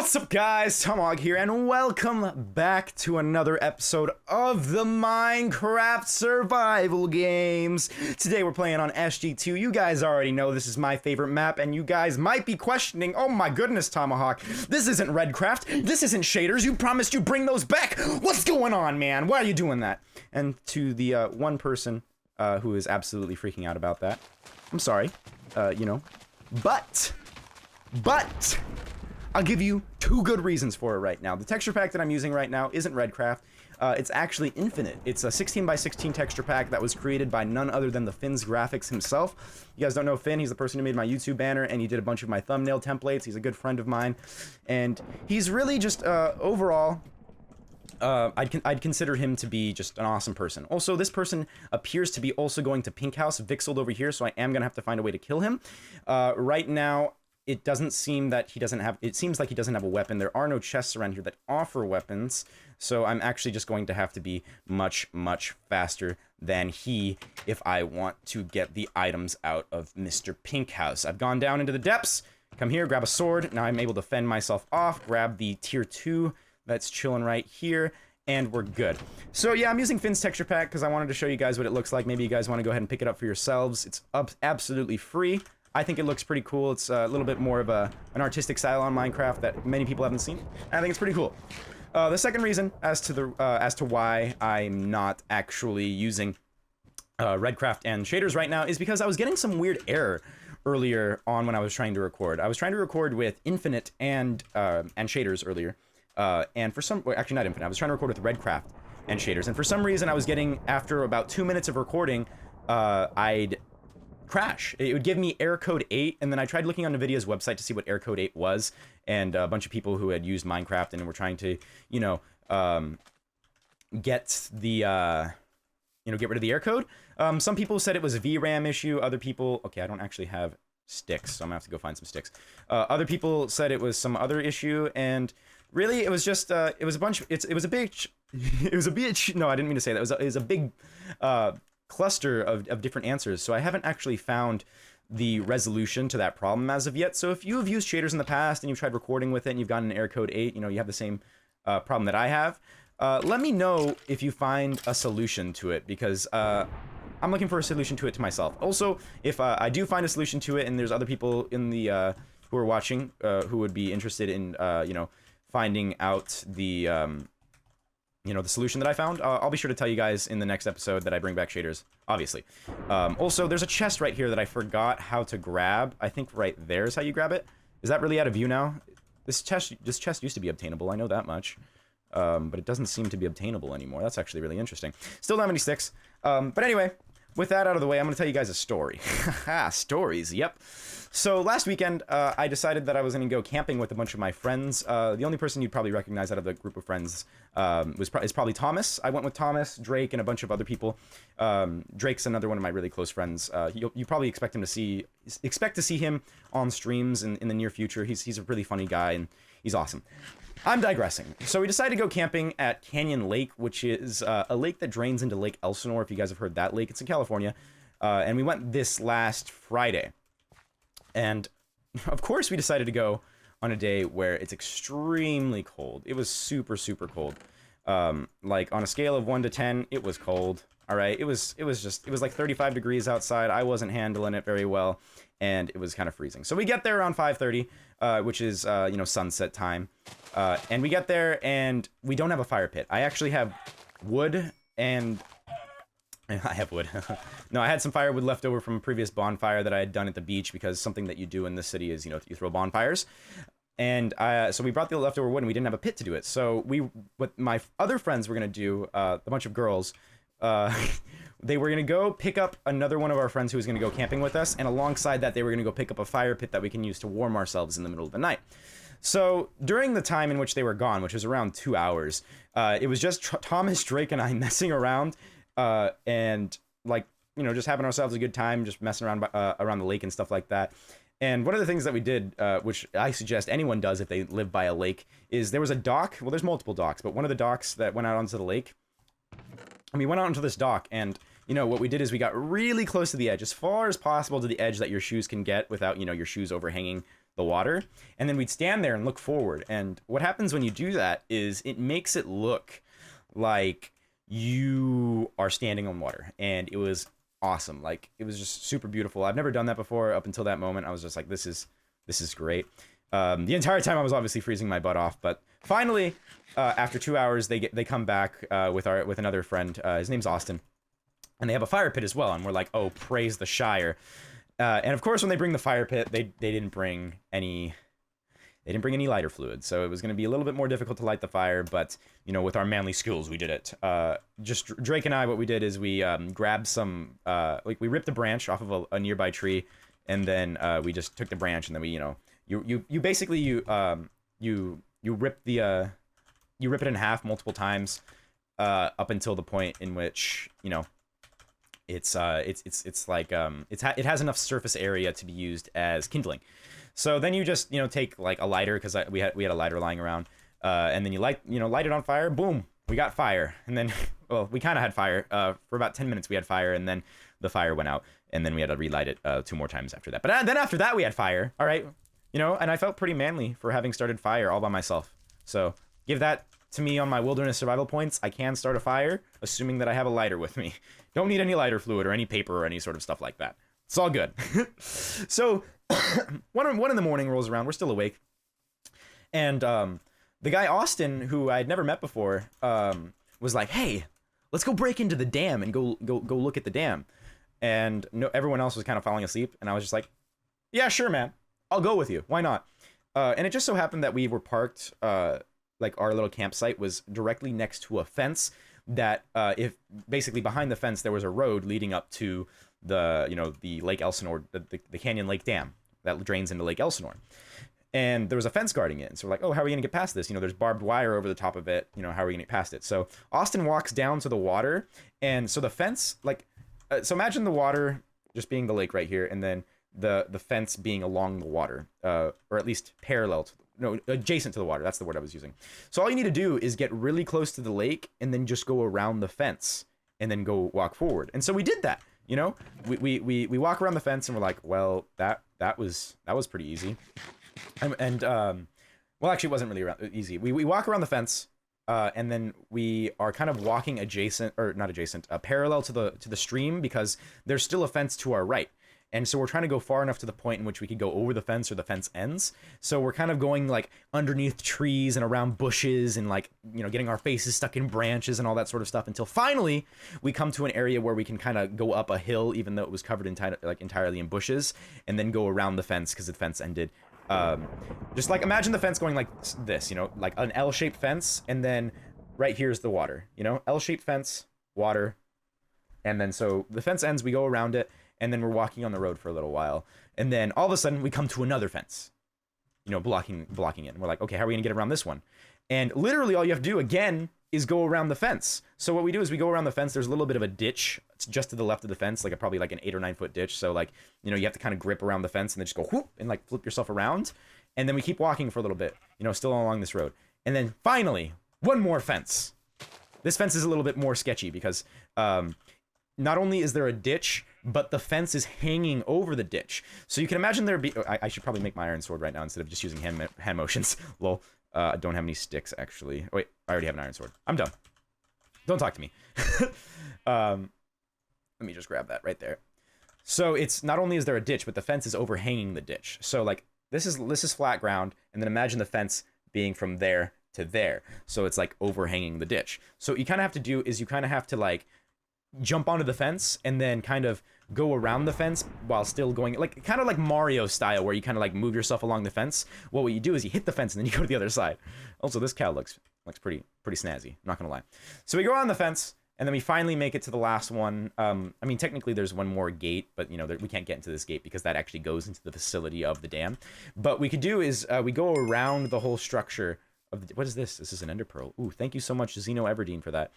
What's up, guys? Tomahawk here, and welcome back to another episode of the Minecraft survival games. Today we're playing on SG2. You guys already know this is my favorite map, and you guys might be questioning, oh my goodness, Tomahawk, this isn't Redcraft, this isn't shaders, you promised you'd bring those back. What's going on, man? Why are you doing that? And to the one person who is absolutely freaking out about that, I'm sorry, but I'll give you two good reasons for it right now. The texture pack that I'm using right now isn't Redcraft. It's actually Infinite. It's a 16x16 texture pack that was created by none other than the Finn's Graphics himself. You guys don't know Finn. He's the person who made my YouTube banner, and he did a bunch of my thumbnail templates. He's a good friend of mine, and he's really just overall. I'd consider him to be just an awesome person. Also, this person appears to be also going to Pink House, Vixeled over here, so I am gonna have to find a way to kill him. Right now, it doesn't seem that he doesn't have, it seems like he doesn't have a weapon. There are no chests around here that offer weapons, so I'm actually just going to have to be much, much faster than he if I want to get the items out of Mr. Pink House. I've gone down into the depths, come here, grab a sword, now I'm able to fend myself off, grab the tier 2 that's chilling right here, and we're good. So yeah, I'm using Finn's texture pack because I wanted to show you guys what it looks like. Maybe you guys want to go ahead and pick it up for yourselves. It's absolutely free. I think it looks pretty cool. It's a little bit more of an artistic style on Minecraft that many people haven't seen. I think it's pretty cool. The second reason as to why I'm not actually using Redcraft and shaders right now is because I was getting some weird error earlier on when I was trying to record. I was trying to record with Infinite and shaders earlier, and for some, well, actually not Infinite. I was trying to record with Redcraft and shaders, and for some reason I was getting, after about 2 minutes of recording, I'd crash. It would give me error code 8, and then I tried looking on NVIDIA's website to see what error code 8 was, and a bunch of people who had used Minecraft and were trying to, you know, get the, get rid of the error code. Some people said it was a VRAM issue. Other people, okay, I don't actually have sticks, so I'm gonna have to go find some sticks. Other people said it was some other issue, and really it was just, it was a bunch, it was a big, no, I didn't mean to say that. It was a big, cluster of different answers, so I haven't actually found the resolution to that problem as of yet. So if you have used shaders in the past and you've tried recording with it and you've gotten an error code 8, you know, you have the same problem that I have, let me know if you find a solution to it, because I'm looking for a solution to it to myself. Also, if I do find a solution to it and there's other people in the who are watching who would be interested in finding out the the solution that I found, I'll be sure to tell you guys in the next episode that I bring back shaders, obviously. Also, there's a chest right here that I forgot how to grab. I think right there is how you grab it. Is that really out of view now? This chest used to be obtainable, I know that much. But it doesn't seem to be obtainable anymore. That's actually really interesting. Still don't have any sticks. But anyway, with that out of the way, I'm going to tell you guys a story. Haha, stories, yep. So last weekend, I decided that I was going to go camping with a bunch of my friends. The only person you'd probably recognize out of the group of friends is probably Thomas. I went with Thomas, Drake, and a bunch of other people. Drake's another one of my really close friends. You probably expect to see him on streams in the near future. He's a really funny guy, and he's awesome. I'm digressing. So we decided to go camping at Canyon Lake, which is a lake that drains into Lake Elsinore, if you guys have heard that lake. It's in California. And we went this last Friday. And, of course, we decided to go on a day where it's extremely cold. It was super, super cold. Like, on a scale of 1 to 10, it was cold. All right? It was like 35 degrees outside. I wasn't handling it very well, and it was kind of freezing. So we get there around 5:30, which is, sunset time. And we get there, and we don't have a fire pit. I actually have wood, and I have wood. No, I had some firewood left over from a previous bonfire that I had done at the beach, because something that you do in this city is, you throw bonfires. And so we brought the leftover wood, and we didn't have a pit to do it. So what my other friends were going to do, a bunch of girls, they were going to go pick up another one of our friends who was going to go camping with us, and alongside that, they were going to go pick up a fire pit that we can use to warm ourselves in the middle of the night. So during the time in which they were gone, which was around 2 hours, it was just Thomas, Drake, and I messing around, and just having ourselves a good time, just messing around around the lake and stuff like that. And one of the things that we did, which I suggest anyone does if they live by a lake, is there was a dock. Well, there's multiple docks, but one of the docks that went out onto the lake. And we went out onto this dock, and what we did is we got really close to the edge, as far as possible to the edge that your shoes can get without your shoes overhanging the water, and then we'd stand there and look forward. And what happens when you do that is it makes it look like you are standing on water, and it was awesome. Like, it was just super beautiful. I've never done that before. Up until that moment, I was just like, this is great. The entire time I was obviously freezing my butt off, but finally, after 2 hours, they come back with another friend. His name's Austin, and they have a fire pit as well. And we're like, oh, praise the Shire. And of course, when they bring the fire pit, they didn't bring any lighter fluid, so it was going to be a little bit more difficult to light the fire. But you know, with our manly skills, we did it. Just Drake and I, what we did is we grabbed some like, we ripped a branch off of a nearby tree, and then we just took the branch, and then we, you know, you basically you rip it in half multiple times up until the point in which, you know, it has enough surface area to be used as kindling. So then you just, you know, take like a lighter, because we had a lighter lying around, and then you light it on fire. Boom, we got fire. And then, well, we kind of had fire for about 10 minutes. We had fire, and then the fire went out, and then we had to relight it 2 more times after that. But then after that, we had fire. All right, you know, and I felt pretty manly for having started fire all by myself. So give that to me on my wilderness survival points. I can start a fire, assuming that I have a lighter with me. Don't need any lighter fluid or any paper or any sort of stuff like that. It's all good. So one in the morning rolls around. We're still awake, and the guy Austin, who I had never met before, was like, "Hey, let's go break into the dam and go look at the dam." And no, everyone else was kind of falling asleep, and I was just like, "Yeah, sure, man. I'll go with you. Why not?" And it just so happened that we were parked, like, our little campsite was directly next to a fence that, if basically behind the fence, there was a road leading up to the, you know, the Lake Elsinore, the Canyon Lake Dam that drains into Lake Elsinore. And there was a fence guarding it. And so we're like, oh, how are we going to get past this? You know, there's barbed wire over the top of it. You know, how are we going to get past it? So Austin walks down to the water. And so the fence, like, so imagine the water just being the lake right here, and then the fence being along the water, or at least parallel to, no, adjacent to the water. That's the word I was using. So all you need to do is get really close to the lake, and then just go around the fence, and then go walk forward. And so we did that. You know, we walk around the fence, and we're like, well, that was pretty easy. Well, actually, it wasn't really easy. We walk around the fence, and then we are kind of walking adjacent, or not adjacent, parallel to the stream, because there's still a fence to our right. And so we're trying to go far enough to the point in which we could go over the fence, or the fence ends. So we're kind of going like underneath trees and around bushes, and like, you know, getting our faces stuck in branches and all that sort of stuff, until finally we come to an area where we can kind of go up a hill, even though it was covered entirely in bushes, and then go around the fence, because the fence ended. Just like, imagine the fence going like this, you know, like an L-shaped fence, and then right here's the water, you know, L-shaped fence, water, and then so the fence ends, we go around it, and then we're walking on the road for a little while, and then all of a sudden we come to another fence, you know, blocking it, and we're like, okay, how are we gonna get around this one? And literally all you have to do again is go around the fence. So what we do is we go around the fence. There's a little bit of a ditch. It's just to the left of the fence, like probably like an 8 or 9 foot ditch. So like, you know, you have to kind of grip around the fence, and then just go whoop, and like flip yourself around. And then we keep walking for a little bit, you know, still along this road. And then finally, one more fence. This fence is a little bit more sketchy, because not only is there a ditch, but the fence is hanging over the ditch. So you can imagine there be... I should probably make my iron sword right now instead of just using hand motions. Lol. I don't have any sticks, actually. Oh, wait, I already have an iron sword. I'm done. Don't talk to me. Let me just grab that right there. So it's not only is there a ditch, but the fence is overhanging the ditch. So like, this is flat ground, and then imagine the fence being from there to there. So it's like overhanging the ditch. So what you kind of have to do is you kind of have to like jump onto the fence, and then kind of go around the fence while still going, like, kind of like Mario style, where you kind of like move yourself along the fence. Well, what you do is you hit the fence, and then you go to the other side. Also, this cow looks pretty snazzy, I'm not gonna lie. So we go around the fence, and then we finally make it to the last one. I mean, technically there's one more gate, but you know, we can't get into this gate because that actually goes into the facility of the dam. But we could do is we go around the whole structure of the, what is this? This is an ender pearl. Ooh, thank you so much, Zeno Everdeen, for that.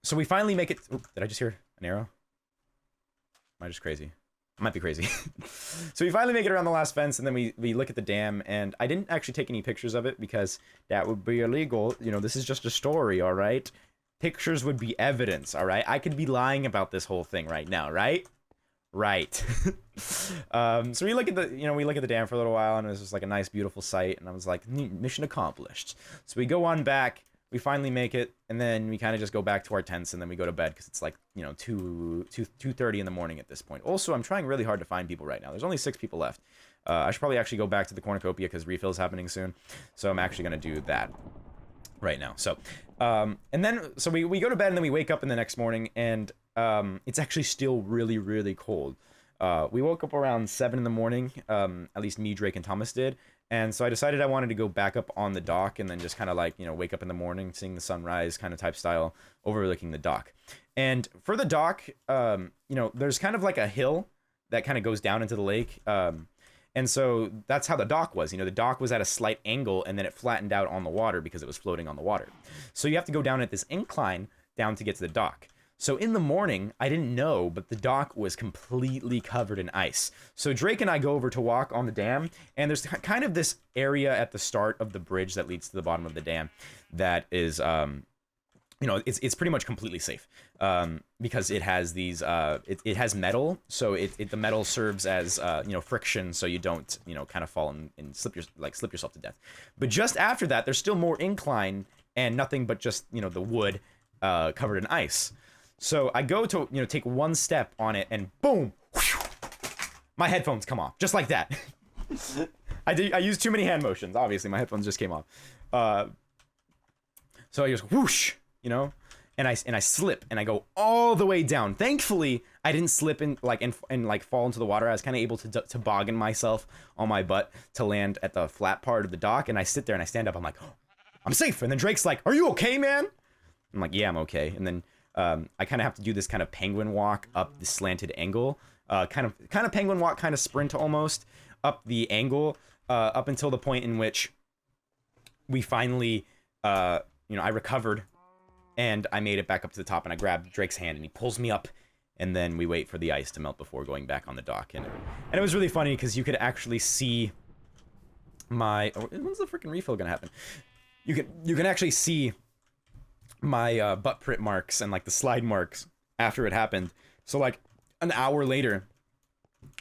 So we finally make it. Oop, did I just hear an arrow? Am I just crazy? I might be crazy. So we finally make it around the last fence, and then we look at the dam, and I didn't actually take any pictures of it because that would be illegal. You know, this is just a story, all right? Pictures would be evidence, all right? I could be lying about this whole thing right now, right? Right. So we look at the, we look at the dam for a little while, and it was just like a nice, beautiful sight. And I was like, mission accomplished. So we go on back. We finally make it, and then we kind of just go back to our tents, and then we go to bed because it's like 2:30 in the morning at this point. Also, I'm trying really hard to find people right now. There's only 6 people left. I should probably actually go back to the cornucopia because refill's happening soon. So I'm actually gonna do that right now. So, and then we go to bed, and then we wake up in the next morning, and it's actually still really, really cold. We woke up around 7 in the morning. At least me, Drake, and Thomas did. And so I decided I wanted to go back up on the dock and then just kind of like, wake up in the morning, seeing the sunrise kind of type style, overlooking the dock. And for the dock, there's kind of like a hill that kind of goes down into the lake. And so that's how the dock was. The dock was at a slight angle, and then it flattened out on the water because it was floating on the water. So you have to go down at this incline down to get to the dock. So in the morning, I didn't know, but the dock was completely covered in ice. So Drake and I go over to walk on the dam, and there's kind of this area at the start of the bridge that leads to the bottom of the dam that is, it's pretty much completely safe, because it has these, it has metal, so the metal serves as, friction, so you don't, kind of fall and slip yourself to death. But just after that, there's still more incline and nothing but just, the wood, covered in ice. So I go to, take one step on it, and boom, whew, my headphones come off, just like that. I used too many hand motions. Obviously, my headphones just came off. So I just whoosh, and I slip, and I go all the way down. Thankfully, I didn't slip and fall into the water. I was kind of able to toboggan myself on my butt to land at the flat part of the dock, and I sit there and I stand up. I'm like, oh, I'm safe. And then Drake's like, "Are you okay, man?" I'm like, "Yeah, I'm okay." And then I kind of have to do this kind of penguin walk up the slanted angle, kind of penguin walk, kind of sprint almost up the angle, up until the point in which we finally, I recovered, and I made it back up to the top, and I grabbed Drake's hand, and he pulls me up, and then we wait for the ice to melt before going back on the dock, and it was really funny because you could actually see my, when's the freaking refill gonna happen? You can actually see my butt print marks and like the slide marks after it happened. So like an hour later,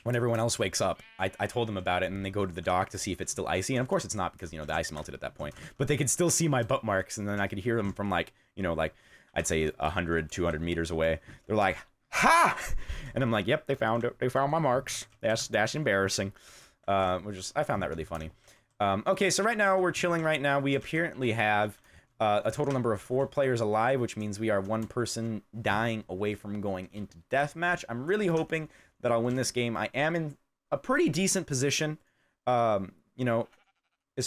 when everyone else wakes up, I told them about it, and they go to the dock to see if it's still icy, and of course it's not, because the ice melted at that point, but they could still see my butt marks, and then I could hear them from like I'd say 100 200 meters away. They're like, "Ha!" And I'm like, "Yep, they found it, they found my marks. That's embarrassing." I found that really funny. Okay, so right now we're chilling. Right now we apparently have a total number of 4 players alive, which means we are 1 person dying away from going into deathmatch. I'm really hoping that I'll win this game. I am in a pretty decent position, as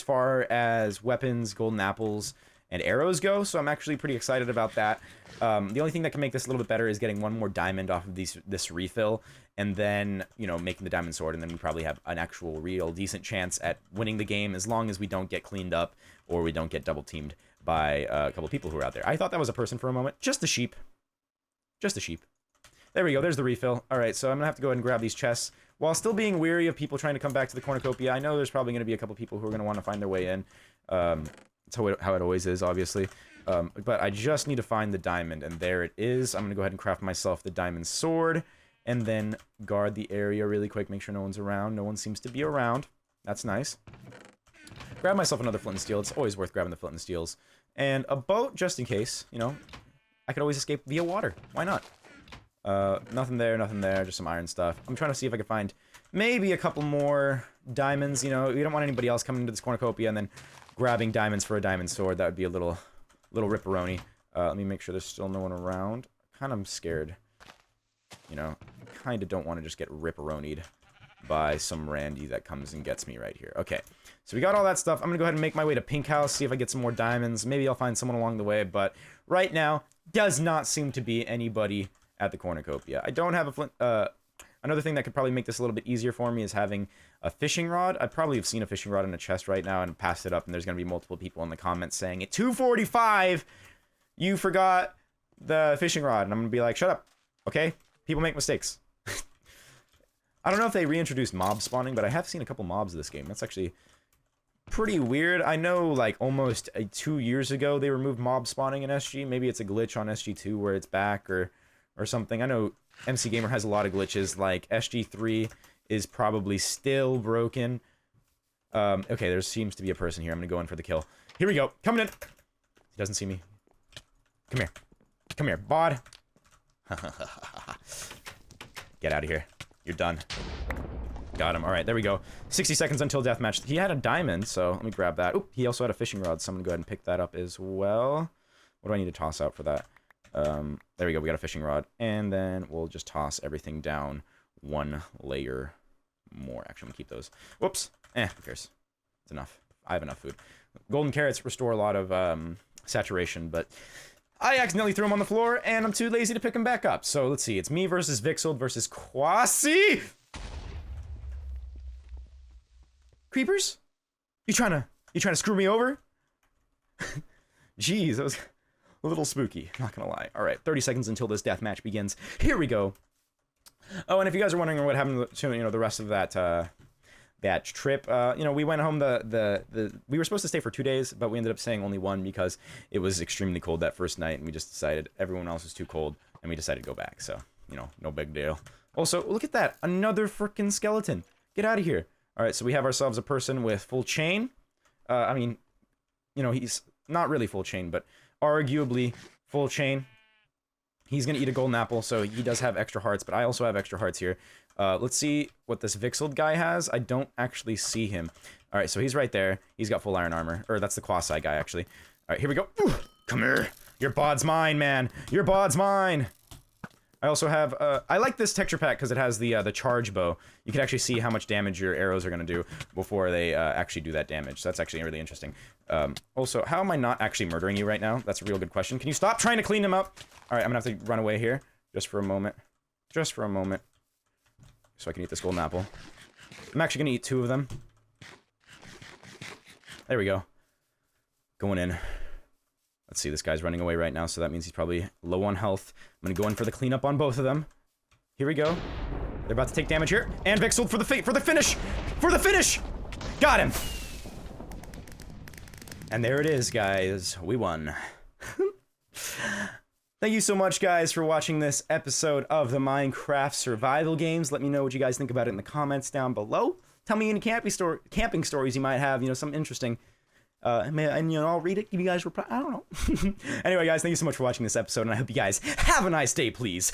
far as weapons, golden apples, and arrows go, so I'm actually pretty excited about that. The only thing that can make this a little bit better is getting 1 more diamond off of this refill, and then, making the diamond sword, and then we probably have an actual real decent chance at winning the game, as long as we don't get cleaned up or we don't get double teamed by a couple people who are out there. I thought that was a person for a moment. Just a sheep. Just a sheep. There we go. There's the refill. All right, so I'm going to have to go ahead and grab these chests. While still being weary of people trying to come back to the cornucopia, I know there's probably going to be a couple people who are going to want to find their way in. That's how it always is, obviously. But I just need to find the diamond, and there it is. I'm going to go ahead and craft myself the diamond sword, and then guard the area really quick, make sure no one's around. No one seems to be around. That's nice. Grab myself another flint and steel. It's always worth grabbing the flint and steels. And a boat, just in case, I could always escape via water. Why not? Nothing there, just some iron stuff. I'm trying to see if I can find maybe a couple more diamonds, We don't want anybody else coming into this cornucopia and then grabbing diamonds for a diamond sword. That would be a little ripperoni. Let me make sure there's still no one around. Kind of scared. Kind of don't want to just get ripperonied by some Randy that comes and gets me right here. Okay, so we got all that stuff. I'm gonna go ahead and make my way to Pink House, see if I get some more diamonds. Maybe I'll find someone along the way, but right now, does not seem to be anybody at the cornucopia. I don't have a flint. Another thing that could probably make this a little bit easier for me is having a fishing rod. I probably have seen a fishing rod in a chest right now and passed it up, and there's gonna be multiple people in the comments saying, at 2:45, you forgot the fishing rod, and I'm gonna be like, shut up, okay? People make mistakes. I don't know if they reintroduced mob spawning, but I have seen a couple mobs this game. That's actually pretty weird. I know, like, almost 2 years ago, they removed mob spawning in SG. Maybe it's a glitch on SG2 where it's back, or or something. I know MCGamer has a lot of glitches, like SG3 is probably still broken. Okay, there seems to be a person here. I'm gonna go in for the kill. Here we go. Coming in. He doesn't see me. Come here. Come here, bod. Get out of here. You're done. Got him. All right, there we go. 60 seconds until deathmatch. He had a diamond, so let me grab that. Oop, he also had a fishing rod, so I'm gonna go ahead and pick that up as well. What do I need to toss out for that? There we go. We got a fishing rod, and then we'll just toss everything down one layer more. Actually, I'm gonna keep those. Whoops. Who cares? It's enough. I have enough food. Golden carrots restore a lot of saturation, but I accidentally threw them on the floor, and I'm too lazy to pick them back up. So let's see. It's me versus Vixeld versus Quasi. Creepers? You trying to screw me over? Jeez, that was a little spooky, not gonna lie. All right, 30 seconds until this death match begins. Here we go. Oh, and if you guys are wondering what happened to, you know, the rest of that that trip, you know, we went home we were supposed to stay for 2 days, but we ended up staying only one because it was extremely cold that first night, and we just decided everyone else was too cold, and we decided to go back. So, you know, no big deal. Also, look at that, another freaking skeleton. Get out of here. All right, so we have ourselves a person with full chain. I mean, you know, he's not really full chain, but arguably full chain. He's gonna eat a golden apple, so he does have extra hearts, but I also have extra hearts here. Let's see what this Vixeld guy has. I don't actually see him. All right, so he's right there. He's got full iron armor, or that's the Quasi guy, actually. All right, here we go. Ooh, come here. Your bod's mine, man. Your bod's mine. I also have, I like this texture pack because it has the charge bow. You can actually see how much damage your arrows are going to do before they actually do that damage. So that's actually really interesting. Also, how am I not actually murdering you right now? That's a real good question. Can you stop trying to clean them up? All right, I'm going to have to run away here just for a moment. Just for a moment. So I can eat this golden apple. I'm actually going to eat 2 of them. There we go. Going in. Let's see, this guy's running away right now, so that means he's probably low on health. I'm gonna go in for the cleanup on both of them. Here we go. They're about to take damage here. And Vixeld for the finish! For the finish! Got him! And there it is, guys. We won. Thank you so much, guys, for watching this episode of the Minecraft Survival Games. Let me know what you guys think about it in the comments down below. Tell me any camping stories you might have, you know, some interesting. And you know, I'll read it. If you guys reply, I don't know. Anyway, guys, thank you so much for watching this episode, and I hope you guys have a nice day, please.